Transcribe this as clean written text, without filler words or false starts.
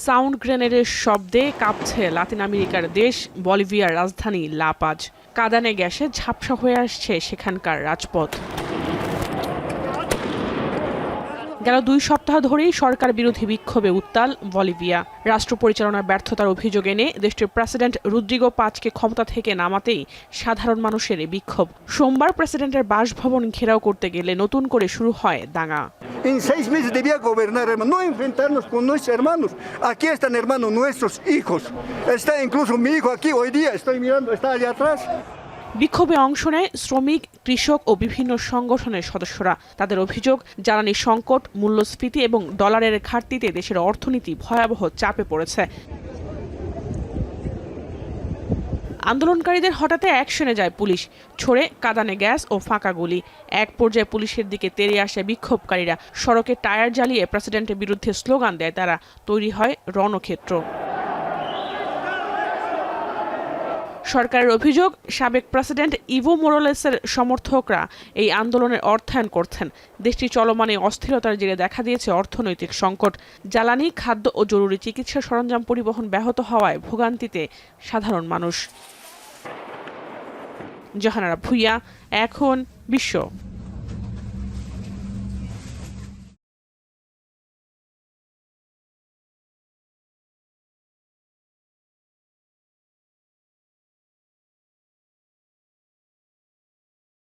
Sound গ্রেনেডের শব্দে কাঁপছে লাতিন আমেরিকার দেশ বলিভিয়ার রাজধানী লা পাজ। কাঁদানে গ্যাসে ঝাপসা হয়ে আসছে সেখানকার রাজপথ। গেল 2 সপ্তাহ ধরেই সরকার বিরোধী বিক্ষোভে উত্তাল বলিভিয়া। রাষ্ট্র পরিচালনার ব্যর্থতার অভিযোগ এনে দেশটির প্রেসিডেন্ট রদ্রিগো পাজকে ক্ষমতা থেকে নামাতেই সাধারণ মানুষের এই বিক্ষোভ। সোমবার প্রেসিডেন্টের বাসভবন ঘেরাও করতে গেলে নতুন করে শুরু হয় দাঙ্গা। En 6 meses debía gobernar, hermano, no enfrentarnos con nuestros hermanos. Aquí están, hermano, nuestros hijos. Está incluso mi hijo aquí hoy día, estoy mirando, está allá atrás. বিক্ষোভে অংশ নেয় শ্রমিক, কৃষক ও বিভিন্ন সংগঠনের সদস্যরা। তাদের অভিযোগ, জ্বালানি সংকট, মূল্যস্ফীতি এবং ডলারের ঘাটতিতে দেশের অর্থনীতি ভয়াবহ চাপে পড়েছে। আন্দোলনকারীদের হঠাতে অ্যাকশনে যায় পুলিশ, ছড়ে কাঁদানে গ্যাস ও ফাঁকা গুলি। এক পর্যায়ে পুলিশের দিকে তেড়ে আসে বিক্ষোভকারীরা। সড়কে টায়ার জ্বালিয়ে প্রেসিডেন্টের বিরুদ্ধে স্লোগান দেয় তারা। তৈরি হয় রণক্ষেত্র। সরকারের অভিযোগ, সাবেক প্রেসিডেন্ট ইভো মোরালেসের সমর্থকরা এই আন্দোলনের অর্থায়ন করছেন। দেশটির চলমান এই অস্থিরতার জেরে দেখা দিয়েছে অর্থনৈতিক সংকট। জ্বালানি, খাদ্য ও জরুরি চিকিৎসা সরঞ্জাম পরিবহন ব্যাহত হওয়ায় ভোগান্তিতে সাধারণ মানুষ। জাহানারা ভুঁইয়া, এখন বিশ্ব।